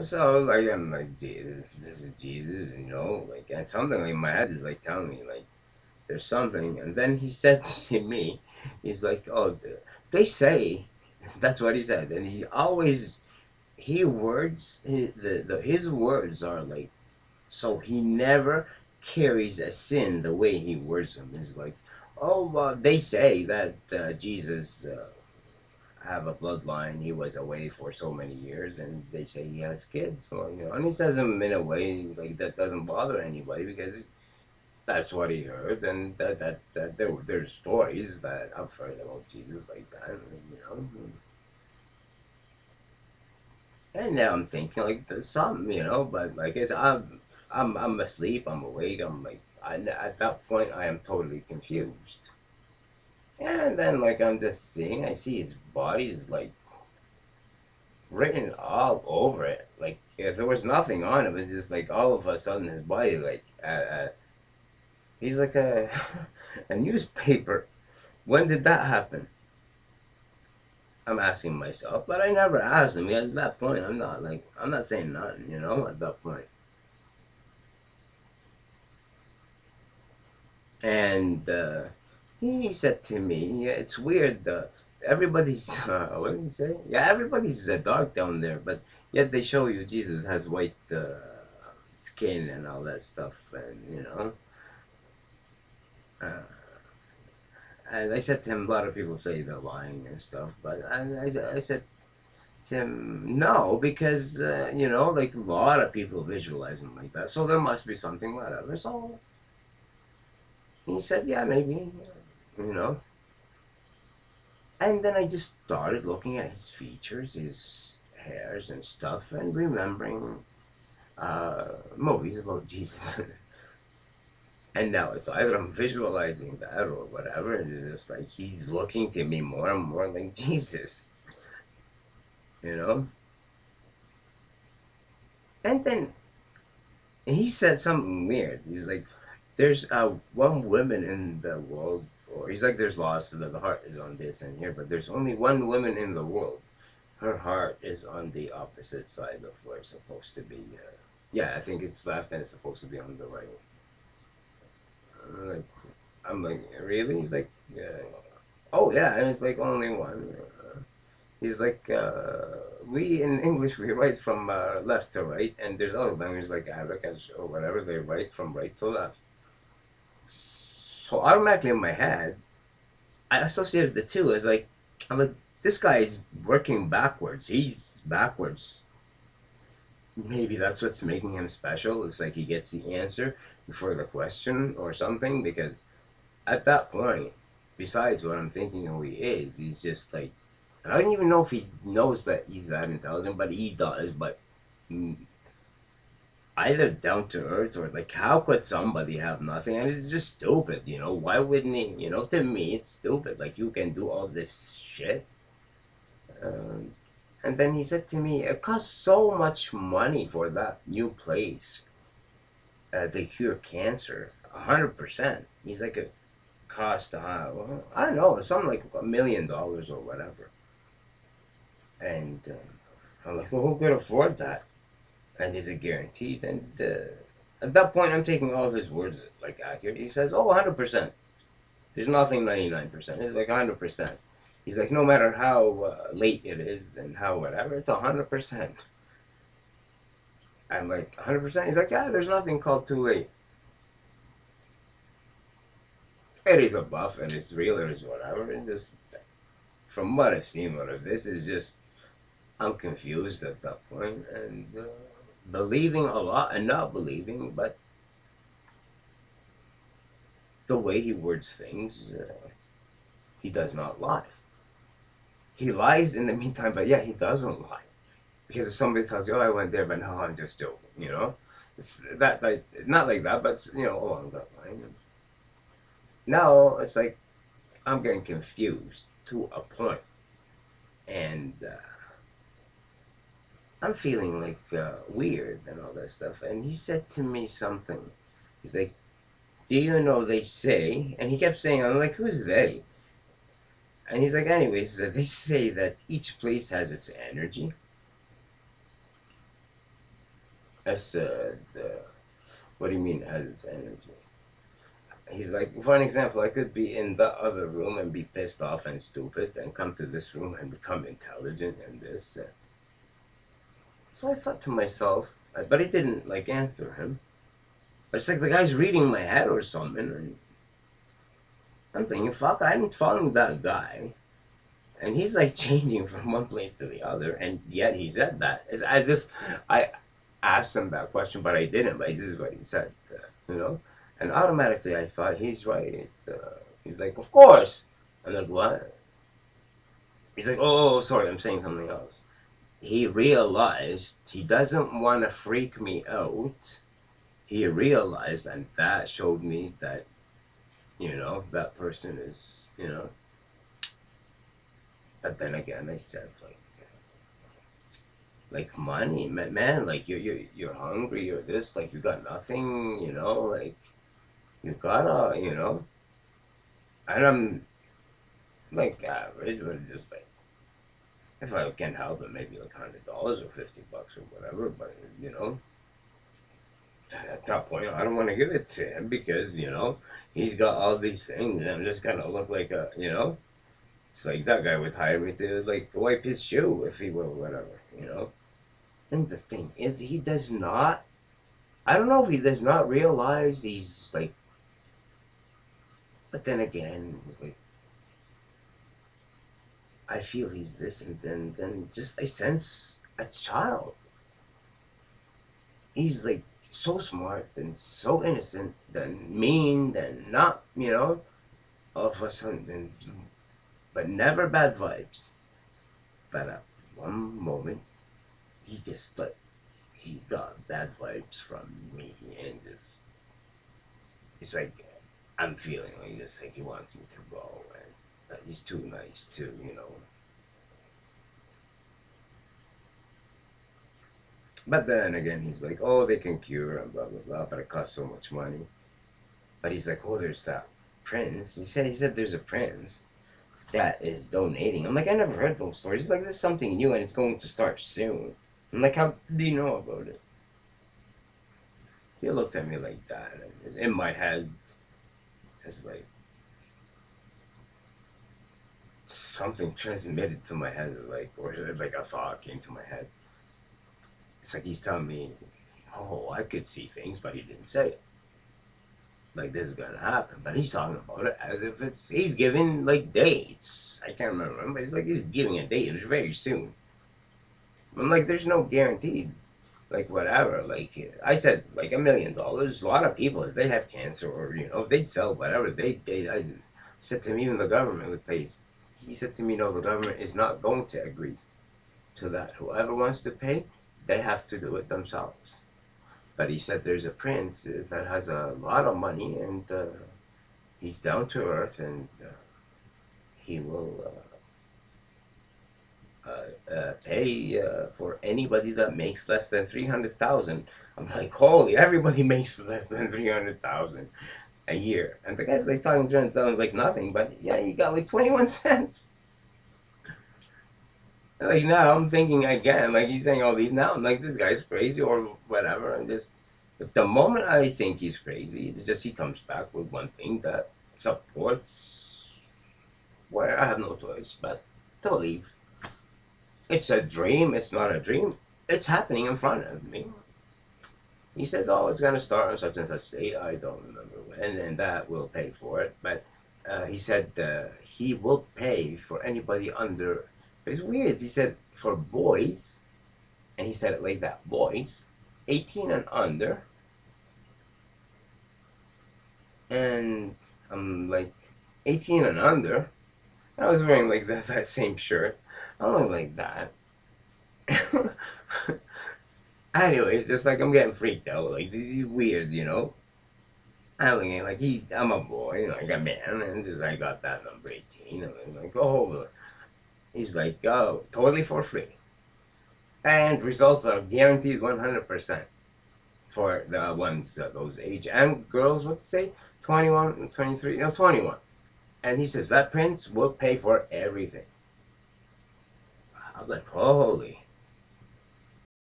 So like I'm like, Jesus, this is Jesus, like, and something like in my head is like telling me like there's something, and then he said to me, he's like, oh, they say, that's what he said, and he always he words his words are like, so he never carries a sin the way he words them. It's like, oh, they say that Jesus have a bloodline. He was away for so many years, and they say he has kids. Well, and he says them in a way like that doesn't bother anybody because that's what he heard, and that there's stories that I've heard about Jesus like that, And now I'm thinking like there's something, but like I'm asleep, I'm awake, I'm like at that point I am totally confused. And then like I'm just seeing, I see his body is like written all over it. Like if there was nothing on him, it's just like all of a sudden his body like he's like a a newspaper. When did that happen? I'm asking myself, but I never asked him because at that point I'm not saying nothing, at that point. And he said to me, "Yeah, it's weird. Everybody's what did he say? Yeah, everybody's dark down there, but yet they show you Jesus has white skin and all that stuff, and Uh, and I said to him, a lot of people say they're lying and stuff, but I said to him, no, because like a lot of people visualize him like that, so there must be something, whatever. So he said, yeah, maybe, you know. And then I just started looking at his features, his hairs and stuff, and remembering movies about Jesus. And now it's either I'm visualizing that or whatever. It's just like he's looking to me more and more like Jesus, you know? And then he said something weird. He's like, there's one woman in the world, or he's like, there's lots of the heart is on this and here, but there's only one woman in the world. Her heart is on the opposite side of where it's supposed to be. Yeah, I think it's left and it's supposed to be on the right. Like, I'm like, really? He's like, yeah. Oh, yeah, and it's like only one. He's like, we in English we write from left to right, and there's other languages like Arabic or whatever they write from right to left. So automatically in my head, I associated the two as like, I'm like, this guy is working backwards. He's backwards. Maybe that's what's making him special. It's like he gets the answer before the question or something. Because at that point, besides what I'm thinking who he is, he's just like, I don't even know if he knows that he's that intelligent, but he does. But mm, either down to earth or like, how could somebody have nothing? And it's just stupid, Why wouldn't he? To me, it's stupid. Like, you can do all this shit. Um, and then he said to me, it costs so much money for that new place. They cure cancer, 100%. He's like, it cost, well, I don't know, something like $1 million or whatever. And I'm like, well, who could afford that? And is it guaranteed? And at that point, I'm taking all of his words like accurate. He says, "Oh, 100%. There's nothing 99%. It's like 100%." He's like, no matter how late it is and how whatever, it's 100%. I'm like, 100%. He's like, yeah, there's nothing called too late. It is a buff, and it's real, it is whatever. And just from what I've seen, what of this is just, I'm confused at that point and believing a lot and not believing, but the way he words things, he does not lie. He lies in the meantime, but yeah, he doesn't lie. Because if somebody tells you, "Oh, I went there," but no, I'm just joking, it's that like not like that, but along that line. Now it's like I'm getting confused to a point, and I'm feeling like weird and all that stuff. And he said to me something. He's like, "Do you know they say?" And he kept saying, "I'm like, who's they?" And he's like, "Anyways, they say that each place has its energy." I said, what do you mean it has its energy? He's like, for an example, I could be in the other room and be pissed off and stupid and come to this room and become intelligent and this. So I thought to myself, but I didn't like answer him. But it's like the guy's reading my head or something. And I'm thinking, fuck, I'm following that guy. And he's like changing from one place to the other. And yet he said that. It's as if I asked him that question, but I didn't. But this is what he said, you know? And automatically I thought, he's right. He's like, of course. I'm like, what? He's like, oh, sorry, I'm saying something else. He realized he doesn't want to freak me out. He realized, and that showed me that, you know, that person is, you know. But then again, I said, like money, man, like you're hungry, you're this, like you got nothing, you know, like you gotta, you know. And I'm like average, but just like if I can help it, maybe like $100 or $50 or whatever. But you know, at that point, I don't want to give it to him because you know he's got all these things, and I'm just gonna look like a, you know. It's like that guy would hire me to like wipe his shoe if he were whatever, you know. And the thing is, he does not. I don't know if he does not realize he's like. But then again, he's like. I feel he's this, and then just I sense a child. He's like so smart and so innocent, then mean, then not, you know, all of a sudden, but never bad vibes. But at one moment, he just like he got bad vibes from me, and just it's like I'm feeling like just like he wants me to go, and that he's too nice to, you know. But then again, he's like, oh, they can cure and blah blah blah, but it costs so much money. But he's like, oh, there's that prince. He said there's a prince that is donating. I'm like, I never heard those stories. He's like, this is something new and it's going to start soon. I'm like, how do you know about it? He looked at me like that, and in my head, it's like something transmitted to my head, like, or like a thought came to my head. It's like he's telling me, oh, I could see things, but he didn't say it. Like this is gonna happen, but he's talking about it as if he's giving like dates. I can't remember, but he's like he's giving a date. It's very soon. I'm like, there's no guarantee. Like whatever. Like I said, like $1,000,000. A lot of people, if they have cancer or you know, if they'd sell whatever, I said to him, even the government would pay. He said to me, no, the government is not going to agree to that. Whoever wants to pay, they have to do it themselves. But he said there's a prince that has a lot of money and he's down to earth and he will pay for anybody that makes less than 300,000. I'm like, holy, everybody makes less than 300,000 a year. And the guy's like talking 300,000 like nothing, but yeah, you got like 21 cents. Like now I'm thinking again, like he's saying all these now, I'm like, this guy's crazy or whatever. And just if the moment I think he's crazy, it's just he comes back with one thing that supports where I have no choice but to leave. It's a dream, it's not a dream. It's happening in front of me. He says, oh, it's gonna start on such and such date. I don't remember when, and that will pay for it. But he said he will pay for anybody under. But it's weird. He said for boys, and he said it like that: boys, 18 and under. And I'm like, 18 and under. I was wearing like that same shirt. I don't look like that. Anyways, just like I'm getting freaked out. Like this is weird, you know. I'm looking like I'm a boy, you know, like a man, and just I got that number 18. And I'm like, oh, he's like, oh, totally for free. And results are guaranteed 100% for the ones those age and girls. What to say? 21, 23, no, 21. And he says that prince will pay for everything. I'm like, holy.